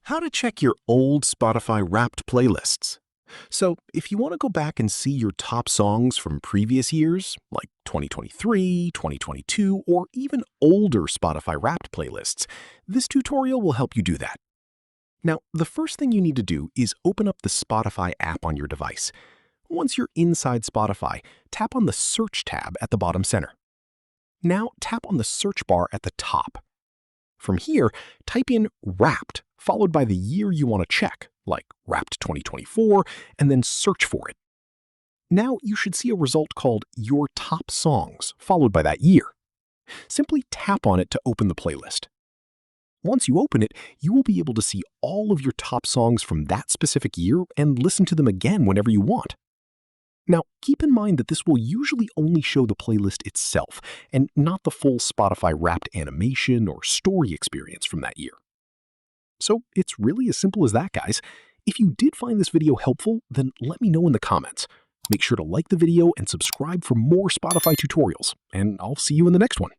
How to check your old Spotify Wrapped playlists. So, if you want to go back and see your top songs from previous years, like 2023, 2022, or even older Spotify Wrapped playlists, this tutorial will help you do that. Now, the first thing you need to do is open up the Spotify app on your device. Once you're inside Spotify, tap on the Search tab at the bottom center. Now, tap on the search bar at the top. From here, type in Wrapped, followed by the year you want to check, like Wrapped 2024, and then search for it. Now you should see a result called Your Top Songs, followed by that year. Simply tap on it to open the playlist. Once you open it, you will be able to see all of your top songs from that specific year and listen to them again whenever you want. Now, keep in mind that this will usually only show the playlist itself and not the full Spotify Wrapped animation or story experience from that year. So it's really as simple as that, guys. If you did find this video helpful, then let me know in the comments. Make sure to like the video and subscribe for more Spotify tutorials, and I'll see you in the next one.